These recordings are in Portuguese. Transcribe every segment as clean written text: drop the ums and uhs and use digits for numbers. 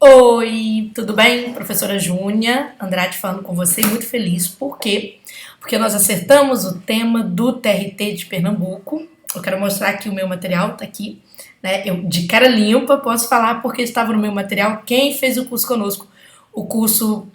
Oi, tudo bem? Professora Júnia Andrade falando com você, muito feliz. Por quê? Porque nós acertamos o tema do TRT de Pernambuco. Eu quero mostrar aqui o meu material, tá aqui, né? Eu, de cara limpa, posso falar porque estava no meu material quem fez o curso conosco. O curso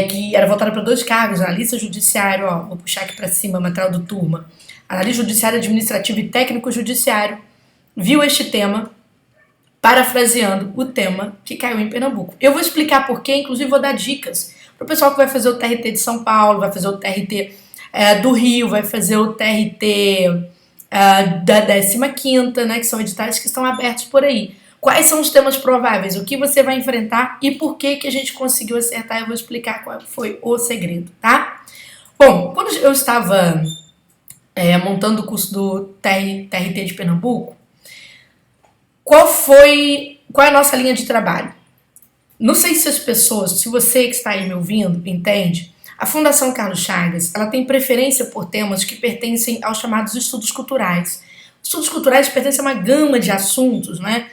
que era voltado para dois cargos, analista judiciário, ó, vou puxar aqui para cima, material do turma. Analista judiciário, administrativo e técnico judiciário. Viu este tema, parafraseando o tema que caiu em Pernambuco. Eu vou explicar por quê, inclusive vou dar dicas para o pessoal que vai fazer o TRT de São Paulo, vai fazer o TRT do Rio, vai fazer o TRT da 15ª, né, que são editais que estão abertos por aí. Quais são os temas prováveis, o que você vai enfrentar e por que a gente conseguiu acertar. Eu vou explicar qual foi o segredo, tá? Bom, quando eu estava montando o curso do TRT de Pernambuco, qual é a nossa linha de trabalho? Não sei se as pessoas, se você que está aí me ouvindo, entende, a Fundação Carlos Chagas, ela tem preferência por temas que pertencem aos chamados estudos culturais. Estudos culturais pertencem a uma gama de assuntos, né?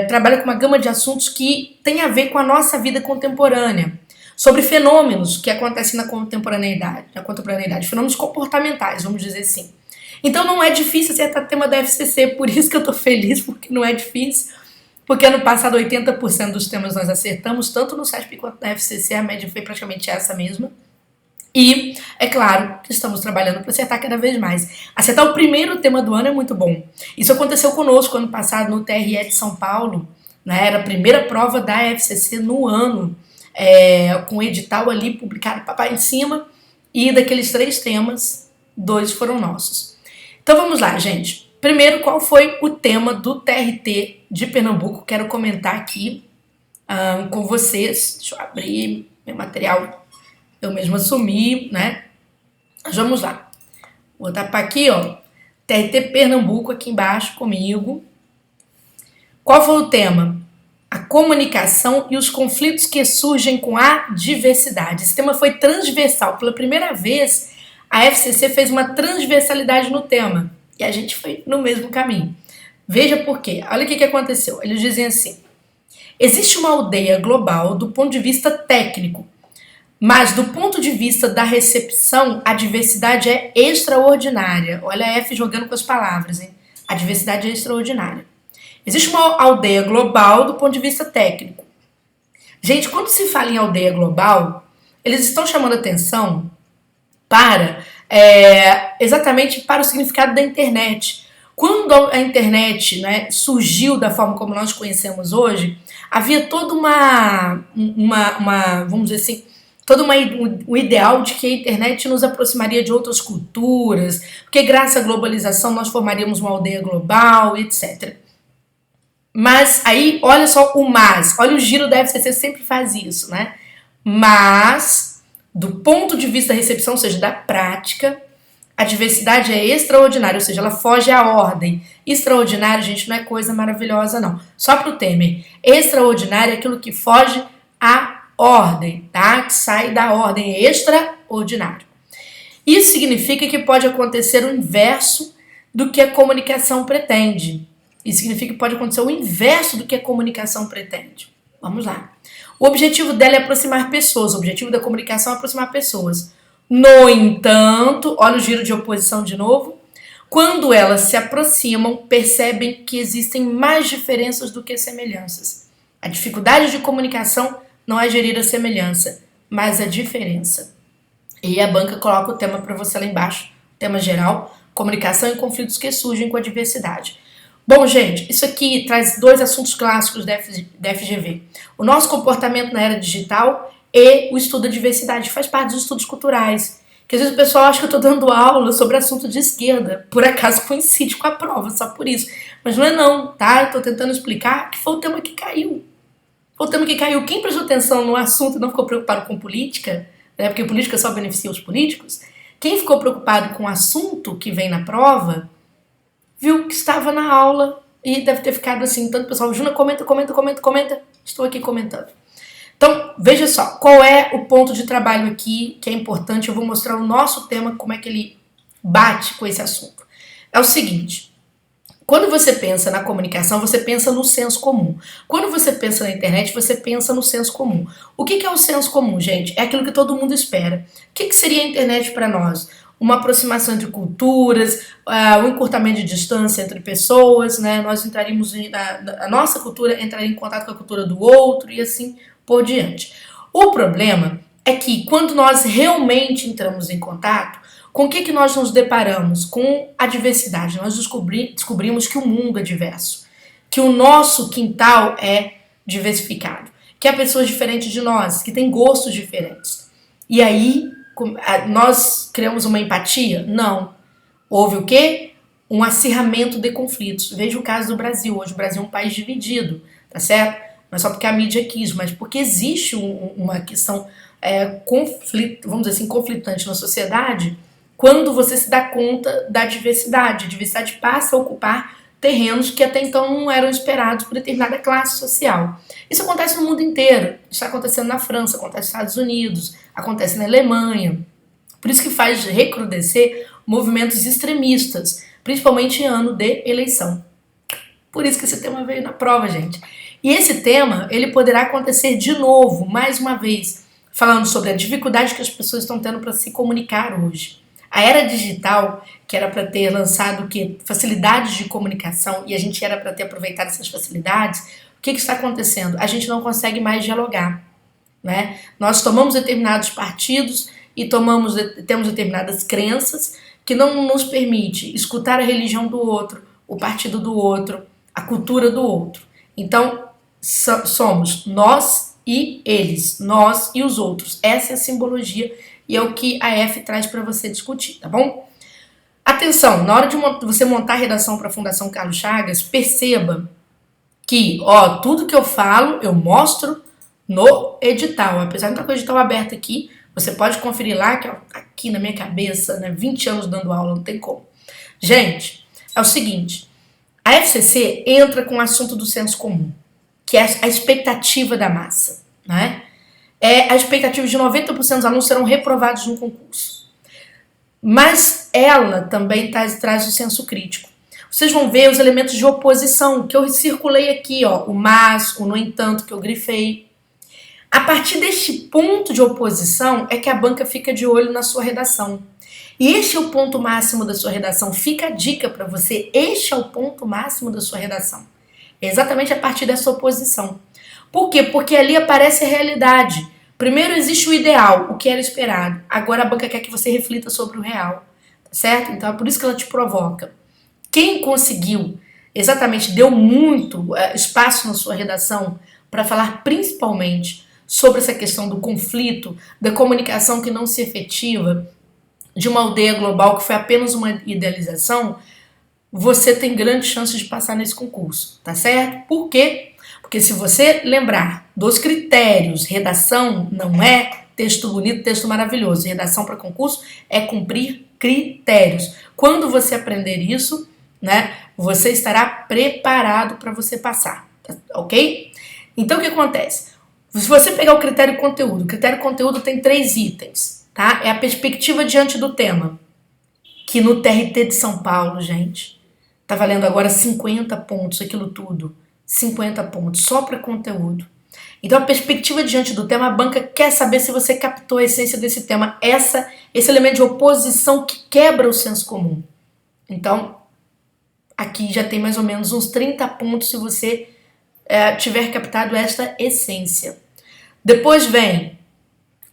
Trabalha com uma gama de assuntos que tem a ver com a nossa vida contemporânea, sobre fenômenos que acontecem na contemporaneidade, fenômenos comportamentais, vamos dizer assim. Então não é difícil acertar o tema da FCC, por isso que eu tô feliz, porque não é difícil, porque ano passado 80% dos temas nós acertamos, tanto no SESP quanto na FCC, a média foi praticamente essa mesma. E é claro que estamos trabalhando para acertar cada vez mais. Acertar o primeiro tema do ano é muito bom. Isso aconteceu conosco ano passado no TRE de São Paulo, né? Era a primeira prova da FCC no ano, com o edital ali publicado papai em cima, e daqueles 3 temas, 2 foram nossos. Então vamos lá, gente. Primeiro, qual foi o tema do TRT de Pernambuco? Quero comentar aqui com vocês. Deixa eu abrir meu material. Eu mesma assumi, né? Mas vamos lá. Vou tapar aqui, ó. TRT Pernambuco aqui embaixo comigo. Qual foi o tema? A comunicação e os conflitos que surgem com a diversidade. Esse tema foi transversal. Pela primeira vez, a FCC fez uma transversalidade no tema. E a gente foi no mesmo caminho. Veja por quê. Olha o que aconteceu. Eles dizem assim: existe uma aldeia global do ponto de vista técnico, mas do ponto de vista da recepção, a diversidade é extraordinária. Olha a F jogando com as palavras, hein? A diversidade é extraordinária. Existe uma aldeia global do ponto de vista técnico. Gente, quando se fala em aldeia global, eles estão chamando atenção para exatamente para o significado da internet. Quando a internet, né, surgiu da forma como nós conhecemos hoje, havia toda vamos dizer assim, um ideal de que a internet nos aproximaria de outras culturas, porque graças à globalização nós formaríamos uma aldeia global, etc. Mas aí, olha só olha o giro da FCC sempre faz isso, né? Mas, do ponto de vista da recepção, ou seja, da prática, a diversidade é extraordinária, ou seja, ela foge à ordem. Extraordinário, gente, não é coisa maravilhosa, não. Só para o Temer. Extraordinário é aquilo que foge à ordem, tá? Que sai da ordem, é extraordinário. Isso significa que pode acontecer o inverso do que a comunicação pretende. Isso significa que pode acontecer o inverso do que a comunicação pretende. Vamos lá. O objetivo dela é aproximar pessoas. O objetivo da comunicação é aproximar pessoas. No entanto, olha o giro de oposição de novo. Quando elas se aproximam, percebem que existem mais diferenças do que semelhanças. A dificuldade de comunicação não é gerir a semelhança, mas a diferença. E a banca coloca o tema para você lá embaixo. Tema geral, comunicação e conflitos que surgem com a diversidade. Bom, gente, isso aqui traz 2 assuntos clássicos da FGV. O nosso comportamento na era digital e o estudo da diversidade. Faz parte dos estudos culturais. Que às vezes o pessoal acha que eu estou dando aula sobre assunto de esquerda. Por acaso coincide com a prova, só por isso. Mas não é não, tá? Eu estou tentando explicar que foi o tema que caiu. Foi o tema que caiu. Quem prestou atenção no assunto e não ficou preocupado com política, né? Porque política só beneficia os políticos. Quem ficou preocupado com o assunto que vem na prova, viu que estava na aula e deve ter ficado assim, tanto pessoal, Juna, comenta, estou aqui comentando. Então, veja só, qual é o ponto de trabalho aqui que é importante, eu vou mostrar o nosso tema, como é que ele bate com esse assunto. É o seguinte, Quando você pensa na comunicação, você pensa no senso comum. Quando você pensa na internet, você pensa no senso comum. O que é o senso comum, gente? É aquilo que todo mundo espera. O que seria a internet para nós? Uma aproximação entre culturas, um encurtamento de distância entre pessoas, né? Nós entraríamos, a nossa cultura entraria em contato com a cultura do outro e assim por diante. O problema é que quando nós realmente entramos em contato, com o que nós nos deparamos? Com a diversidade. Nós descobrimos que o mundo é diverso, que o nosso quintal é diversificado, que há pessoas diferentes de nós, que têm gostos diferentes. E aí, nós criamos uma empatia? Não. Houve o quê? Um acirramento de conflitos. Veja o caso do Brasil. Hoje o Brasil é um país dividido, tá certo? Não é só porque a mídia quis, mas porque existe uma questão vamos dizer assim, conflitante na sociedade, quando você se dá conta da diversidade. A diversidade passa a ocupar terrenos que até então não eram esperados por determinada classe social. Isso acontece no mundo inteiro. Está acontecendo na França, acontece nos Estados Unidos, acontece na Alemanha. Por isso que faz recrudescer movimentos extremistas, principalmente em ano de eleição. Por isso que esse tema veio na prova, gente. E esse tema, ele poderá acontecer de novo, mais uma vez, falando sobre a dificuldade que as pessoas estão tendo para se comunicar hoje. A era digital, que era para ter lançado o quê? Facilidades de comunicação, e a gente era para ter aproveitado essas facilidades, o que está acontecendo? A gente não consegue mais dialogar, né? Nós tomamos determinados partidos e temos determinadas crenças que não nos permite escutar a religião do outro, o partido do outro, a cultura do outro. Então, somos nós e eles, nós e os outros. Essa é a simbologia e é o que a F traz para você discutir, tá bom? Atenção, na hora de você montar a redação para a Fundação Carlos Chagas, perceba que, tudo que eu falo, eu mostro no edital. Apesar de não estar com o edital aberto aqui, você pode conferir lá, que aqui na minha cabeça, né, 20 anos dando aula, não tem como. Gente, é o seguinte, a FCC entra com o assunto do senso comum, que é a expectativa da massa, né? A expectativa de 90% dos alunos serão reprovados no concurso. Mas ela também traz o senso crítico. Vocês vão ver os elementos de oposição, que eu circulei aqui, o mas, o no entanto, que eu grifei. A partir deste ponto de oposição é que a banca fica de olho na sua redação. E este é o ponto máximo da sua redação. Fica a dica para você, este é o ponto máximo da sua redação. É exatamente a partir dessa oposição. Por quê? Porque ali aparece a realidade. Primeiro existe o ideal, o que era esperado. Agora a banca quer que você reflita sobre o real, tá certo? Então é por isso que ela te provoca. Quem conseguiu, exatamente, deu muito espaço na sua redação para falar principalmente sobre essa questão do conflito, da comunicação que não se efetiva, de uma aldeia global que foi apenas uma idealização, você tem grandes chances de passar nesse concurso, tá certo? Por quê? Porque se você lembrar dos critérios, redação não é texto bonito, texto maravilhoso. Redação para concurso é cumprir critérios. Quando você aprender isso, né, você estará preparado para você passar, ok? Então o que acontece? Se você pegar o critério conteúdo tem 3 itens, tá? É a perspectiva diante do tema, que no TRT de São Paulo, gente, tá valendo agora 50 pontos, aquilo tudo. 50 pontos, só para conteúdo. Então a perspectiva diante do tema, a banca quer saber se você captou a essência desse tema, esse elemento de oposição que quebra o senso comum. Então, aqui já tem mais ou menos uns 30 pontos se você tiver captado esta essência. Depois vem,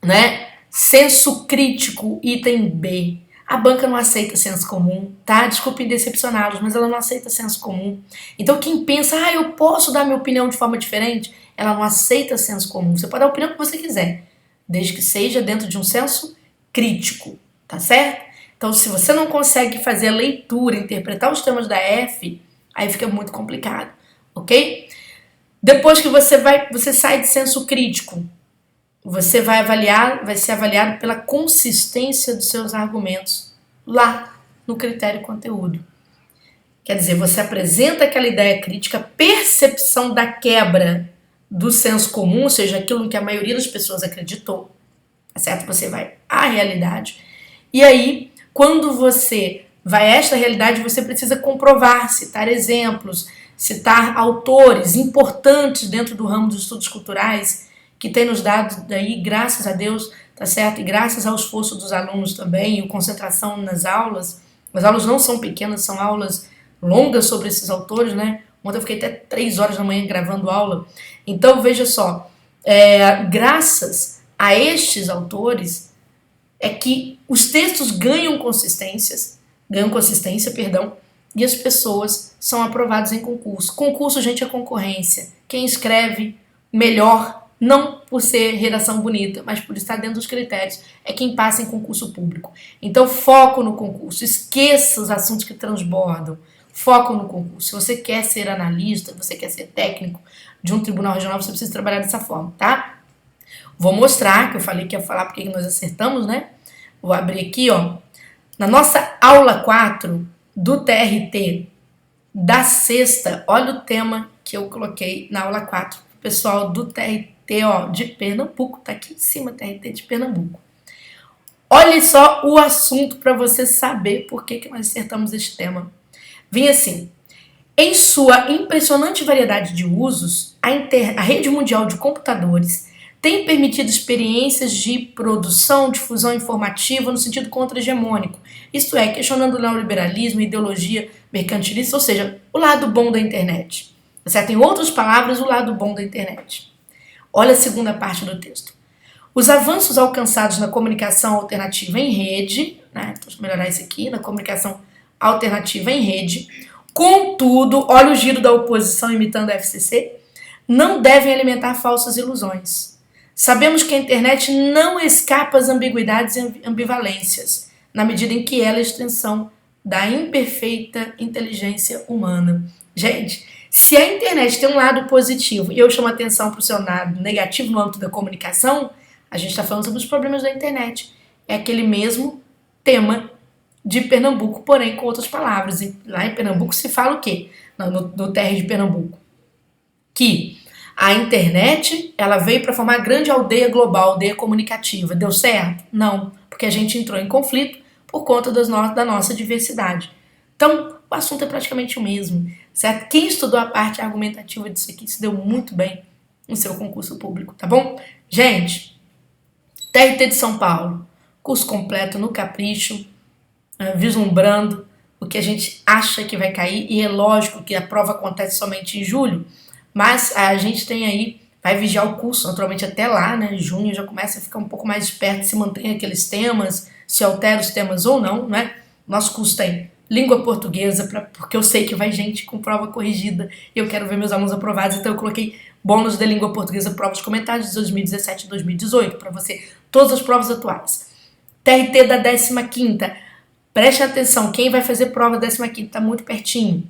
né, senso crítico, item B. A banca não aceita senso comum, tá? Desculpem decepcioná-los, mas ela não aceita senso comum. Então quem pensa, eu posso dar minha opinião de forma diferente, ela não aceita senso comum. Você pode dar a opinião que você quiser, desde que seja dentro de um senso crítico, tá certo? Então se você não consegue fazer a leitura, interpretar os temas da F, aí fica muito complicado, ok? Depois que você sai de senso crítico, você vai ser avaliado pela consistência dos seus argumentos lá no critério conteúdo. Quer dizer, você apresenta aquela ideia crítica, percepção da quebra do senso comum, ou seja, aquilo em que a maioria das pessoas acreditou, tá certo? Você vai à realidade. E aí, quando você vai a esta realidade, você precisa comprovar, citar exemplos, citar autores importantes dentro do ramo dos estudos culturais, que tem nos dado daí, graças a Deus, tá certo? E graças ao esforço dos alunos também, e concentração nas aulas. As aulas não são pequenas, são aulas longas sobre esses autores, né? Ontem eu fiquei até 3 horas da manhã gravando aula. Então, veja só, graças a estes autores é que os textos ganham consistência, e as pessoas são aprovadas em concurso. Concurso, gente, é concorrência. Quem escreve melhor, não por ser redação bonita, mas por estar dentro dos critérios, é quem passa em concurso público. Então, foco no concurso, esqueça os assuntos que transbordam, foco no concurso. Se você quer ser analista, você quer ser técnico de um tribunal regional, você precisa trabalhar dessa forma, tá? Vou mostrar, que eu falei que ia falar porque nós acertamos, né? Vou abrir aqui, ó. Na nossa aula 4 do TRT da sexta, olha o tema que eu coloquei na aula 4. O pessoal do TRT, ó, de Pernambuco, tá aqui em cima, TRT de Pernambuco. Olha só o assunto para você saber por que nós acertamos este tema. Vinha assim: em sua impressionante variedade de usos, a rede mundial de computadores tem permitido experiências de produção, difusão informativa no sentido contra-hegemônico, isto é, questionando o neoliberalismo, a ideologia mercantilista, ou seja, o lado bom da internet. Certo? Em outras palavras, o lado bom da internet. Olha a segunda parte do texto. Os avanços alcançados na comunicação alternativa em rede, né? Então, deixa eu melhorar isso aqui, na comunicação alternativa em rede, contudo, olha o giro da oposição imitando a FCC, não devem alimentar falsas ilusões. Sabemos que a internet não escapa às ambiguidades e ambivalências, na medida em que ela é a extensão da imperfeita inteligência humana. Gente, se a internet tem um lado positivo e eu chamo a atenção para o seu lado negativo no âmbito da comunicação, a gente está falando sobre os problemas da internet. É aquele mesmo tema de Pernambuco, porém com outras palavras. E lá em Pernambuco se fala o quê? No TR de Pernambuco. Que a internet, ela veio para formar a grande aldeia global, aldeia comunicativa. Deu certo? Não, porque a gente entrou em conflito por conta da nossa diversidade. Então, o assunto é praticamente o mesmo, certo? Quem estudou a parte argumentativa disso aqui se deu muito bem no seu concurso público, tá bom? Gente, TRT de São Paulo, curso completo no capricho, vislumbrando o que a gente acha que vai cair, e é lógico que a prova acontece somente em julho, mas a gente tem aí, vai vigiar o curso, naturalmente até lá, né, junho já começa a ficar um pouco mais esperto, se mantém aqueles temas, se altera os temas ou não, né? Nosso curso tem língua portuguesa, porque eu sei que vai gente com prova corrigida e eu quero ver meus alunos aprovados, então eu coloquei bônus de língua portuguesa, provas de comentários de 2017 e 2018, para você, todas as provas atuais. TRT da 15ª, preste atenção, quem vai fazer prova da 15ª está muito pertinho.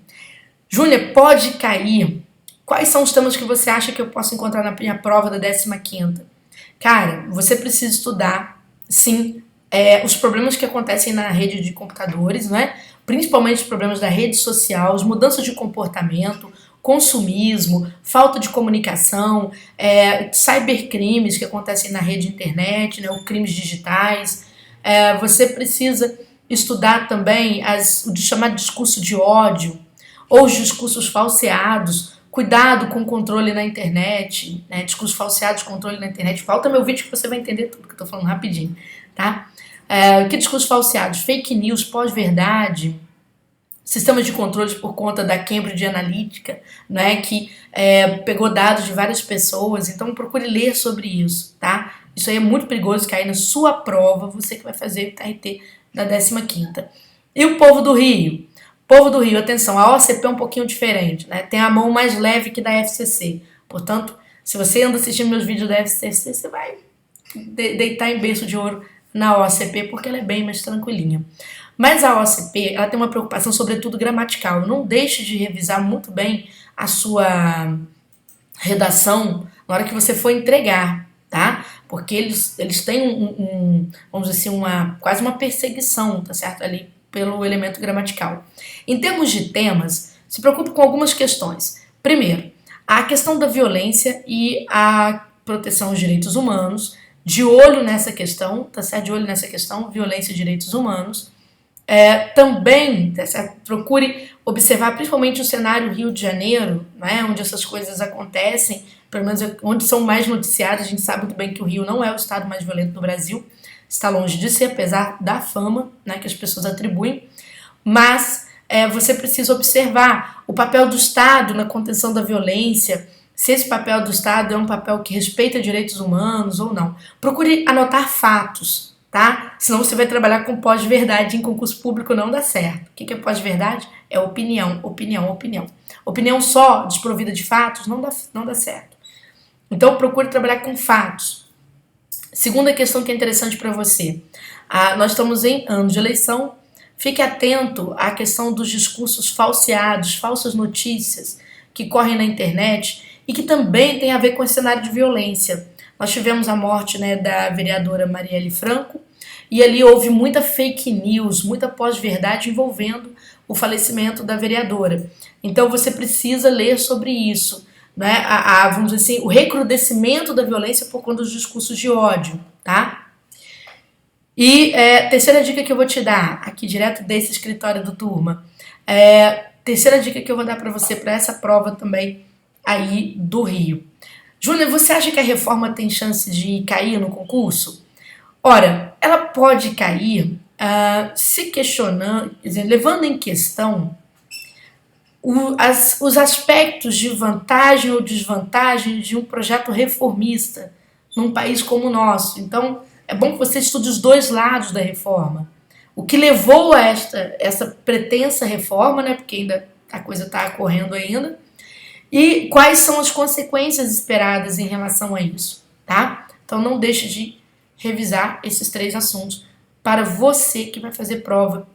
Júlia, pode cair. Quais são os temas que você acha que eu posso encontrar na minha prova da 15ª? Cara, você precisa estudar, sim, os problemas que acontecem na rede de computadores, não é? Principalmente os problemas da rede social, as mudanças de comportamento, consumismo, falta de comunicação, cybercrimes que acontecem na rede de internet, né, ou crimes digitais. Você precisa estudar também o chamado discurso de ódio, ou os discursos falseados. Cuidado com o controle na internet, né? Discursos falseados, controle na internet. Falta meu vídeo que você vai entender tudo que eu tô falando rapidinho, tá? Que discursos falseados? Fake news, pós-verdade, sistemas de controles por conta da Cambridge Analytica, né? Que pegou dados de várias pessoas. Então procure ler sobre isso, tá? Isso aí é muito perigoso cair na sua prova, você que vai fazer o TRT da 15ª. E o povo do Rio? Povo do Rio, atenção, a OCP é um pouquinho diferente, né? Tem a mão mais leve que da FCC. Portanto, se você anda assistindo meus vídeos da FCC, você vai deitar em berço de ouro na OCP, porque ela é bem mais tranquilinha. Mas a OCP, ela tem uma preocupação sobretudo gramatical. Não deixe de revisar muito bem a sua redação na hora que você for entregar, tá? Porque eles têm vamos dizer assim, quase uma perseguição, tá certo? Ali pelo elemento gramatical. Em termos de temas, se preocupe com algumas questões. Primeiro, a questão da violência e a proteção aos direitos humanos, de olho nessa questão, tá certo? De olho nessa questão, violência e direitos humanos. Também, tá certo? Procure observar principalmente o cenário Rio de Janeiro, né, onde essas coisas acontecem, pelo menos onde são mais noticiadas. A gente sabe muito bem que o Rio não é o estado mais violento do Brasil, está longe de ser, apesar da fama, né, que as pessoas atribuem, mas você precisa observar o papel do Estado na contenção da violência, se esse papel do Estado é um papel que respeita direitos humanos ou não. Procure anotar fatos, tá? Senão você vai trabalhar com pós-verdade em concurso público, não dá certo. O que é pós-verdade? É opinião, opinião, opinião. Opinião só, desprovida de fatos, não dá certo. Então procure trabalhar com fatos. Segunda questão que é interessante para você. Nós estamos em ano de eleição. Fique atento à questão dos discursos falseados, falsas notícias que correm na internet e que também tem a ver com esse cenário de violência. Nós tivemos a morte, né, da vereadora Marielle Franco, e ali houve muita fake news, muita pós-verdade envolvendo o falecimento da vereadora. Então você precisa ler sobre isso, né? Vamos dizer assim, o recrudescimento da violência por conta dos discursos de ódio, tá? E terceira dica que eu vou te dar, aqui direto desse escritório do Turma, terceira dica que eu vou dar para você para essa prova também aí do Rio. Júnior, você acha que a reforma tem chance de cair no concurso? Ora, ela pode cair se questionando, quer dizer, levando em questão os aspectos de vantagem ou desvantagem de um projeto reformista num país como o nosso. Então, é bom que você estude os dois lados da reforma. O que levou a essa pretensa reforma, né, porque ainda a coisa está ocorrendo ainda, e quais são as consequências esperadas em relação a isso, tá? Então não deixe de revisar esses 3 assuntos para você que vai fazer prova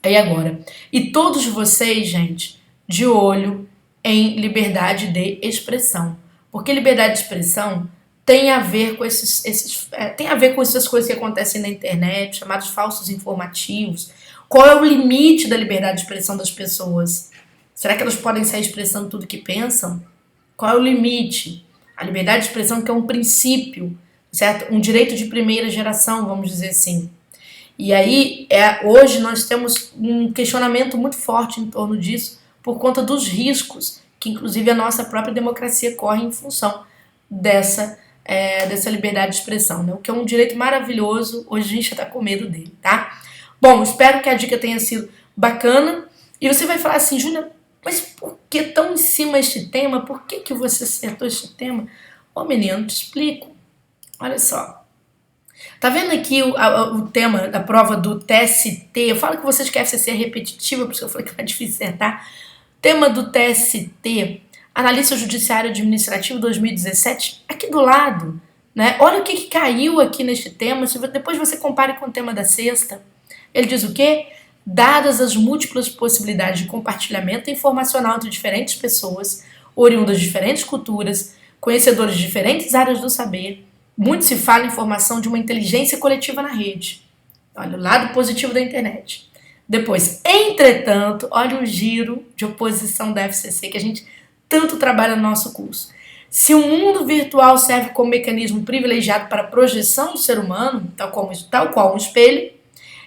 aí agora. E todos vocês, gente, de olho em liberdade de expressão, porque liberdade de expressão tem a ver com tem a ver com essas coisas que acontecem na internet, chamados falsos informativos. Qual é o limite da liberdade de expressão das pessoas? Será que elas podem sair expressando tudo que pensam? Qual é o limite? A liberdade de expressão, que é um princípio, certo? Um direito de primeira geração, vamos dizer assim. E aí, hoje nós temos um questionamento muito forte em torno disso, por conta dos riscos que, inclusive, a nossa própria democracia corre em função dessa liberdade de expressão, né? O que é um direito maravilhoso, hoje a gente já está com medo dele, tá? Bom, espero que a dica tenha sido bacana. E você vai falar assim, Júlia, mas por que tão em cima este tema? Por que você acertou este tema? Ô menino, te explico. Olha só. Tá vendo aqui o tema da prova do TST? Eu falo que vocês querem ser repetitiva, por isso que eu falei que é difícil acertar. Tema do TST, Analista Judiciário Administrativo 2017, aqui do lado, né? Olha o que caiu aqui neste tema, depois você compare com o tema da sexta. Ele diz o quê? Dadas as múltiplas possibilidades de compartilhamento informacional entre diferentes pessoas, oriundas de diferentes culturas, conhecedores de diferentes áreas do saber, muito se fala em formação de uma inteligência coletiva na rede. Olha o lado positivo da internet. Depois, entretanto, olha o giro de oposição da FCC que a gente tanto trabalha no nosso curso. Se o mundo virtual serve como mecanismo privilegiado para a projeção do ser humano, tal qual um espelho,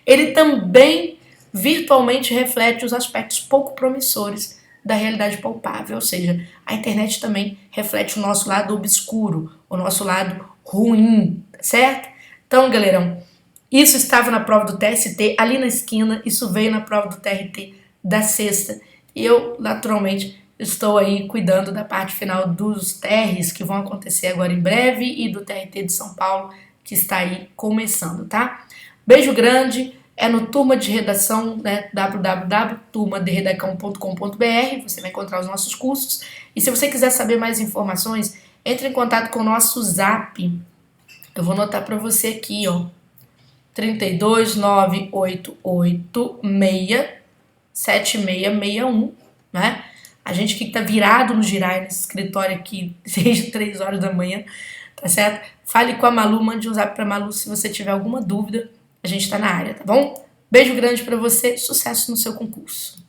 ele também virtualmente reflete os aspectos pouco promissores da realidade palpável, ou seja, a internet também reflete o nosso lado obscuro, o nosso lado ruim, certo? Então, galerão, isso estava na prova do TST, ali na esquina, isso veio na prova do TRT da sexta, e eu, naturalmente, estou aí cuidando da parte final dos TRs que vão acontecer agora em breve e do TRT de São Paulo, que está aí começando, tá? Beijo grande! É no Turma de Redação, né, www.turmaderedacão.com.br, você vai encontrar os nossos cursos. E se você quiser saber mais informações, entre em contato com o nosso Zap. Eu vou anotar para você aqui, ó, 32988667661, né? A gente que tá virado no Girai, nesse escritório aqui, desde 3 horas da manhã, tá certo? Fale com a Malu, mande um Zap pra Malu se você tiver alguma dúvida. A gente tá na área, tá bom? Beijo grande pra você, sucesso no seu concurso.